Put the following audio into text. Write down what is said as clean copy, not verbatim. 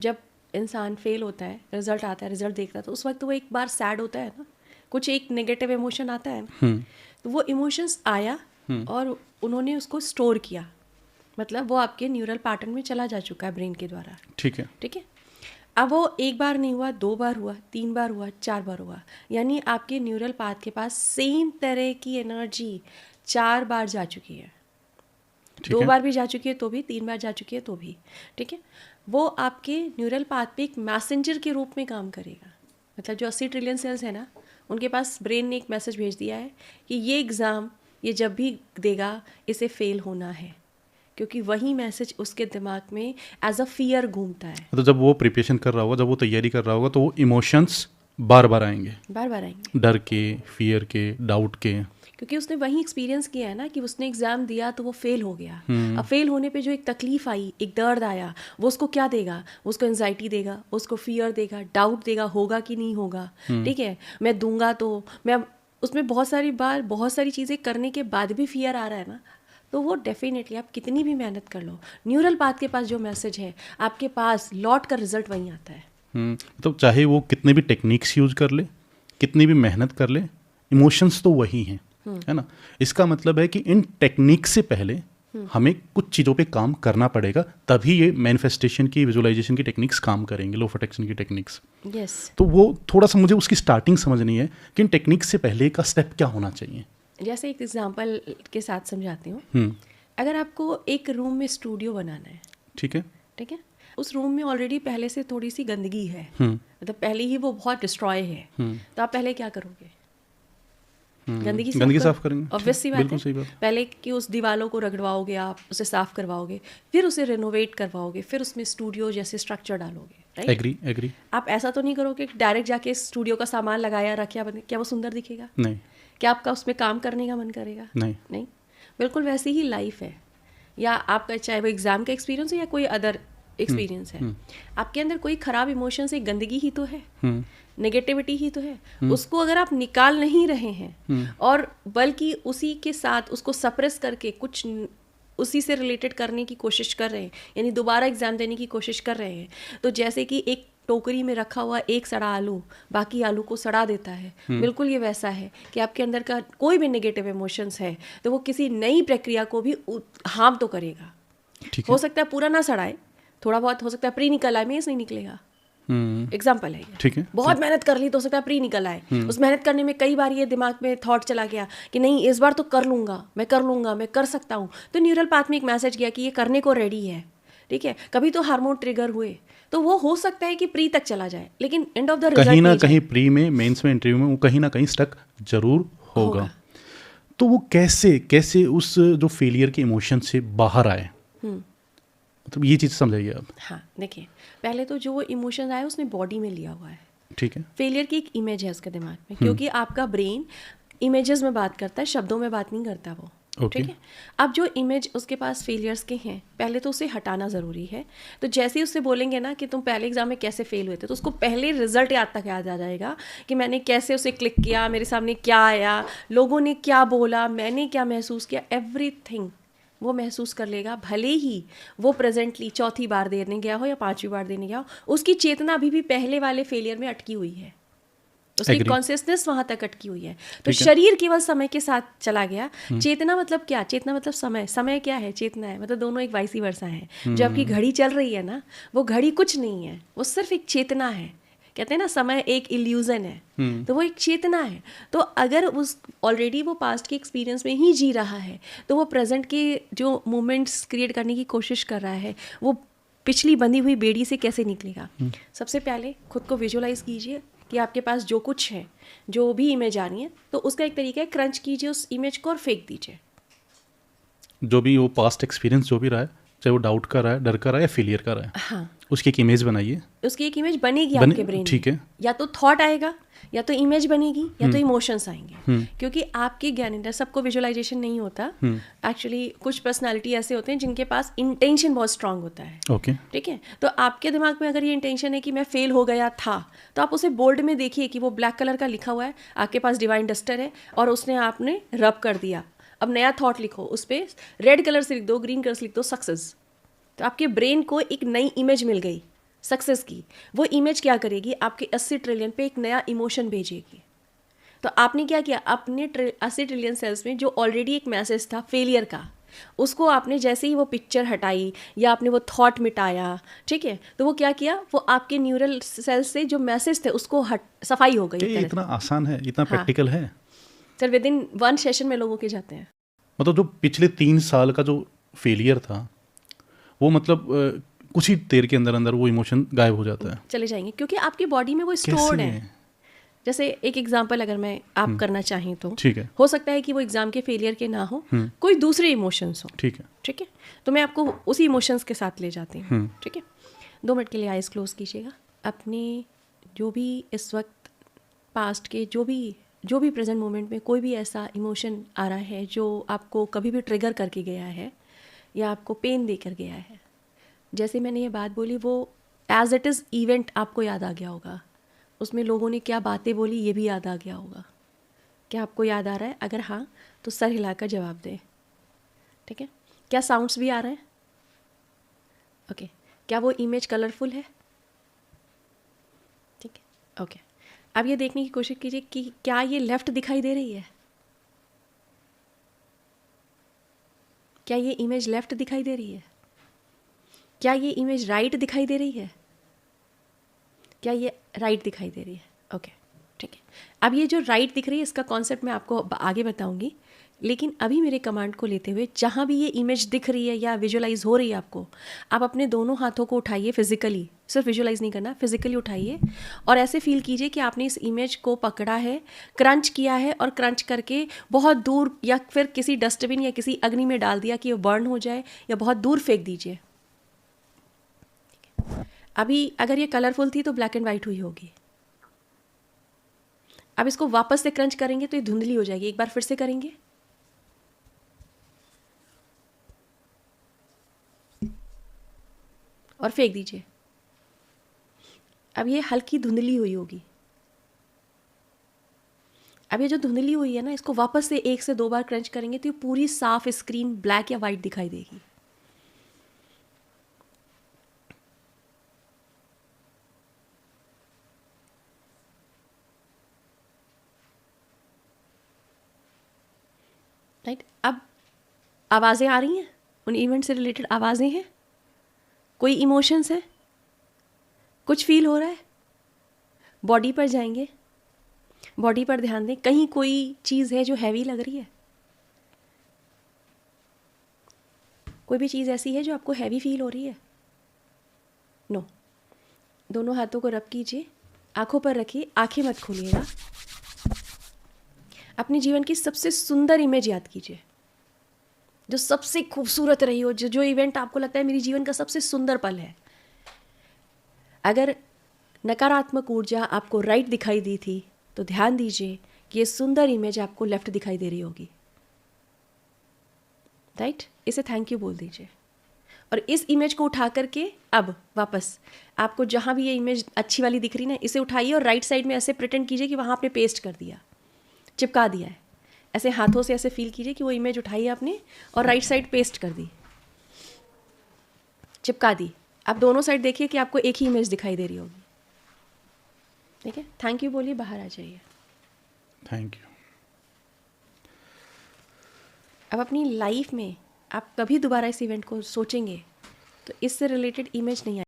जब इंसान फेल होता है, रिजल्ट आता है, रिजल्ट देखता है, तो उस वक्त वो एक बार सैड होता है ना, कुछ एक नेगेटिव इमोशन आता है ना, तो वो इमोशंस आया और उन्होंने उसको स्टोर किया, मतलब वो आपके न्यूरल पैटर्न में चला जा चुका है ब्रेन के द्वारा। ठीक है। ठीक है, अब वो एक बार नहीं हुआ, 2 बार हुआ, 3 बार हुआ, 4 बार हुआ, यानी आपके न्यूरल पाथ के पास सेम तरह की एनर्जी 4 बार जा चुकी है। 2 बार भी जा चुकी है तो भी, 3 बार जा चुकी है तो भी। ठीक है, वो आपके न्यूरल पाथ पे एक मैसेंजर के रूप में काम करेगा। मतलब जो 80 ट्रिलियन सेल्स है ना, उनके पास ब्रेन ने एक मैसेज भेज दिया है कि ये एग्ज़ाम ये जब भी देगा इसे फेल होना है, क्योंकि वही मैसेज उसके दिमाग में एज अ फियर घूमता है। तो जब वो प्रिपरेशन कर रहा होगा, जब वो तैयारी कर रहा होगा, तो वो इमोशंस बार बार आएंगे, बार बार आएंगे, डर के, फियर के, डाउट के, क्योंकि उसने वही एक्सपीरियंस किया है ना कि उसने एग्जाम दिया तो वो फेल हो गया। अब फेल होने पे जो एक तकलीफ आई, एक दर्द आया, वो उसको क्या देगा? उसको एंजाइटी देगा, उसको फियर देगा, डाउट देगा, होगा कि नहीं होगा। ठीक है, मैं दूंगा तो मैं उसमें बहुत सारी चीज़ें करने के बाद भी फियर आ रहा है ना, तो वो डेफिनेटली आप कितनी भी मेहनत कर लो, न्यूरल पाथ के पास जो मैसेज है आपके पास लौट कर रिजल्ट वहीं आता है। तो चाहे वो कितने भी टेक्निक्स यूज कर ले, कितनी भी मेहनत कर ले, इमोशंस तो वही हैं, है ना। इसका मतलब है कि इन टेक्निक से पहले हमें कुछ चीज़ों पे काम करना पड़ेगा, तभी ये मैनिफेस्टेशन की, विजुअलाइजेशन की टेक्निक्स काम करेंगे, लॉ ऑफ अट्रैक्शन की टेक्निक्स। यस, तो वो थोड़ा सा मुझे उसकी स्टार्टिंग समझनी है कि इन टेक्निक्स से पहले का स्टेप क्या होना चाहिए। जैसे एक एग्जांपल के साथ समझाती हूँ। अगर आपको एक रूम में स्टूडियो बनाना है, ठीक है, ठीक है, उस रूम में ऑलरेडी पहले से थोड़ी सी गंदगी है, मतलब पहले ही वो बहुत डिस्ट्रॉय है, तो आप पहले क्या करोगे? गंदगी साफ करेंगे, ऑब्वियस सी बात है। पहले कि उस दीवारों को रगड़वाओगे, आप उसे साफ करवाओगे, फिर उसे रेनोवेट करवाओगे, फिर उसमें स्टूडियो जैसे स्ट्रक्चर डालोगे, राइट? एग्री। आप ऐसा तो नहीं करोगे कि डायरेक्ट जाके स्टूडियो का सामान लगाया रखा, क्या वो सुंदर दिखेगा? नहीं। क्या आपका उसमें काम करने का मन करेगा? नहीं। बिल्कुल वैसी ही लाइफ है, या आपका चाहे वो एग्जाम का एक्सपीरियंस हो या कोई अदर एक्सपीरियंस है, आपके अंदर कोई खराब इमोशन से गंदगी ही तो है, नेगेटिविटी ही तो है। उसको अगर आप निकाल नहीं रहे हैं और बल्कि उसी के साथ उसको सप्रेस करके कुछ उसी से रिलेटेड करने की कोशिश कर रहे हैं, यानी दोबारा एग्जाम देने की कोशिश कर रहे हैं, तो जैसे कि एक टोकरी में रखा हुआ एक सड़ा आलू बाकी आलू को सड़ा देता है, बिल्कुल ये वैसा है कि आपके अंदर का कोई भी नेगेटिव इमोशंस है तो वो किसी नई प्रक्रिया को भी हार्म तो करेगा। हो सकता है पूरा ना सड़ाए, थोड़ा बहुत हो सकता है प्री निकल आए, मेज नहीं निकलेगा, एग्जाम्पल है। ठीक है, बहुत मेहनत कर ली तो हो सकता है प्री निकल आए। उस मेहनत करने में कई बार ये दिमाग में थॉट चला गया कि नहीं इस बार तो कर लूंगा, मैं कर सकता हूँ, तो न्यूरल पाथ में एक मैसेज गया कि ये करने को रेडी है। ठीक है, कभी तो हार्मोन ट्रिगर हुए तो वो हो सकता है कि प्री तक चला जाए, लेकिन एंड ऑफ द रिजल्ट कहीं ना कहीं प्री में, मेंस में, इंटरव्यू में वो कहीं ना कहीं स्टक जरूर होगा। तो वो कैसे उस जो फेलियर के इमोशन से बाहर आए, मतलब ये चीज़ समझाइए आप। हाँ, देखिए, पहले तो जो इमोशन आया उसने बॉडी में लिया हुआ है। ठीक है, फेलियर की एक इमेज है उसके दिमाग में, क्योंकि आपका ब्रेन इमेजेस में बात करता है, शब्दों में बात नहीं करता वो। ठीक है, अब जो इमेज उसके पास फेलियर्स के हैं, पहले तो उसे हटाना ज़रूरी है। तो जैसे ही उससे बोलेंगे ना कि तुम पहले एग्जाम में कैसे फेल हुए थे, तो उसको पहले रिजल्ट याद आ जाएगा कि मैंने कैसे उसे क्लिक किया, मेरे सामने क्या आया, लोगों ने क्या बोला, मैंने क्या महसूस किया, एवरीथिंग वो महसूस कर लेगा। भले ही वो प्रेजेंटली चौथी बार देने गया हो या 5वीं बार देने गया हो, उसकी चेतना अभी भी पहले वाले फेलियर में अटकी हुई है, उसकी कॉन्शियसनेस वहां तक अटकी हुई है। तो शरीर केवल समय के साथ चला गया। चेतना मतलब क्या? चेतना मतलब समय क्या है? चेतना है, मतलब दोनों एक वाइसी वर्सा है। जो आपकी घड़ी चल रही है ना, वो घड़ी कुछ नहीं है, वो सिर्फ एक चेतना है। कहते हैं ना समय एक इल्यूजन है, तो वो एक चेतना है। तो अगर उस ऑलरेडी वो पास्ट के एक्सपीरियंस में ही जी रहा है, तो वो प्रेजेंट के जो मोमेंट्स क्रिएट करने की कोशिश कर रहा है, वो पिछली बंधी हुई बेड़ी से कैसे निकलेगा? सबसे पहले खुद को विजुअलाइज कीजिए कि आपके पास जो कुछ है, जो भी इमेज आ रही है, तो उसका एक तरीका है, क्रंच कीजिए उस इमेज को और फेंक दीजिए। जो भी वो पास्ट एक्सपीरियंस जो भी रहा है, चाहे वो डाउट का रहा है, डर का रहा है या फेलियर का रहा है, हाँ, उसकी एक इमेज बनाइए। उसकी एक इमेज बनेगी आपके ब्रेन में। ठीक है, या तो थॉट आएगा, या तो इमेज बनेगी, या तो इमोशंस आएंगे। क्योंकि आपके ज्ञानेंद्र, सबको विजुअलाइजेशन नहीं होता एक्चुअली। कुछ पर्सनालिटी ऐसे होते हैं जिनके पास इंटेंशन बहुत स्ट्रांग होता है। ओके, ठीक है, तो आपके दिमाग में अगर ये इंटेंशन है कि मैं फेल हो गया था, तो आप उसे बोल्ड में देखिए कि वो ब्लैक कलर का लिखा हुआ है, आपके पास डिवाइन डस्टर है और उसने आपने रब कर दिया। अब नया थॉट लिखो, उस पर रेड कलर से लिख दो, ग्रीन कलर से लिख दो सक्सेस। तो आपके ब्रेन को एक नई इमेज मिल गई, सक्सेस की, वो इमेज क्या करेगी, आपके 80 ट्रिलियन पे एक नया इमोशन भेजेगी। तो आपने क्या किया, अपने 80 ट्रिलियन सेल्स में जो ऑलरेडी एक मैसेज था फेलियर का, उसको आपने जैसे ही वो पिक्चर हटाई या आपने वो थॉट मिटाया, ठीक है, तो वो क्या किया, वो आपके न्यूरल सेल्स से जो मैसेज थे उसको सफाई हो गई। इतना आसान है, इतना प्रैक्टिकल है सर, विद इन 1 सेशन में लोगों के जाते हैं। मतलब जो पिछले 3 साल का जो फेलियर था वो मतलब कुछ ही देर के अंदर अंदर वो इमोशन गायब हो जाता है, चले जाएंगे, क्योंकि आपकी बॉडी में वो स्टोर्ड है। जैसे एक एग्जांपल अगर मैं आप करना चाहें तो ठीक है, हो सकता है कि वो एग्जाम के फेलियर के ना हो, कोई दूसरे इमोशंस हो, ठीक है, ठीक है, तो मैं आपको उसी इमोशंस के साथ ले जाती हूँ, ठीक है। 2 मिनट के लिए आइज क्लोज कीजिएगा। अपने जो भी इस वक्त पास्ट के जो भी प्रेजेंट मोमेंट में कोई भी ऐसा इमोशन आ रहा है जो आपको कभी भी ट्रिगर करके गया है या आपको पेन देकर गया है, जैसे मैंने ये बात बोली वो एज इट इज़ इवेंट आपको याद आ गया होगा, उसमें लोगों ने क्या बातें बोली ये भी याद आ गया होगा। क्या आपको याद आ रहा है? अगर हाँ तो सर हिलाकर जवाब दें, ठीक है। क्या साउंड्स भी आ रहे हैं? ओके। क्या वो इमेज कलरफुल है? ठीक है, ओके। अब ये देखने की कोशिश कीजिए कि क्या ये लेफ्ट दिखाई दे रही है? क्या ये इमेज लेफ्ट दिखाई दे रही है? क्या ये इमेज राइट दिखाई दे रही है? क्या ये राइट दिखाई दे रही है? ओके, ठीक है। अब ये जो राइट दिख रही है इसका कॉन्सेप्ट मैं आपको आगे बताऊंगी, लेकिन अभी मेरे कमांड को लेते हुए जहाँ भी ये इमेज दिख रही है या विजुअलाइज हो रही है आपको, आप अपने दोनों हाथों को उठाइए फिजिकली, सिर्फ विजुअलाइज नहीं करना, फिजिकली उठाइए और ऐसे फील कीजिए कि आपने इस इमेज को पकड़ा है, क्रंच किया है और क्रंच करके बहुत दूर या फिर किसी डस्टबिन या किसी अग्नि में डाल दिया कि वो बर्न हो जाए, या बहुत दूर फेंक दीजिए। अभी अगर ये कलरफुल थी तो ब्लैक एंड वाइट हुई होगी। अब इसको वापस से क्रंच करेंगे तो ये धुंधली हो जाएगी। एक बार फिर से करेंगे, और फेंक दीजिए। अब ये हल्की धुंधली हुई होगी। अब ये जो धुंधली हुई है ना, इसको वापस से 1 से 2 बार क्रंच करेंगे तो ये पूरी साफ स्क्रीन ब्लैक या वाइट दिखाई देगी। राइट। अब आवाज़ें आ रही हैं, उन इवेंट से रिलेटेड आवाज़ें हैं, कोई इमोशंस है, कुछ फील हो रहा है। बॉडी पर जाएंगे, बॉडी पर ध्यान दें, कहीं कोई चीज़ है जो हैवी लग रही है? कोई भी चीज़ ऐसी है जो आपको हैवी फील हो रही है? नो। दोनों हाथों को रब कीजिए, आंखों पर रखिए, आंखें मत खोलिएगा। अपने जीवन की सबसे सुंदर इमेज याद कीजिए, जो सबसे खूबसूरत रही हो, जो इवेंट आपको लगता है मेरी जीवन का सबसे सुंदर पल है। अगर नकारात्मक ऊर्जा आपको राइट दिखाई दी थी तो ध्यान दीजिए कि ये सुंदर इमेज आपको लेफ्ट दिखाई दे रही होगी। राइट, इसे थैंक यू बोल दीजिए और इस इमेज को उठा करके अब वापस आपको जहाँ भी ये इमेज अच्छी वाली दिख रही ना, इसे उठाइए और राइट साइड में ऐसे प्रिटेंड कीजिए कि वहाँ आपने पेस्ट कर दिया, चिपका दिया है। ऐसे हाथों से ऐसे फील कीजिए कि वो इमेज उठाई आपने और राइट साइड पेस्ट कर दी, चिपका दी। आप दोनों साइड देखिए कि आपको एक ही इमेज दिखाई दे रही होगी। ठीक है, थैंक यू बोलिए, बाहर आ जाइए। Thank you. अब अपनी लाइफ में आप कभी दोबारा इस इवेंट को सोचेंगे तो इससे रिलेटेड इमेज नहीं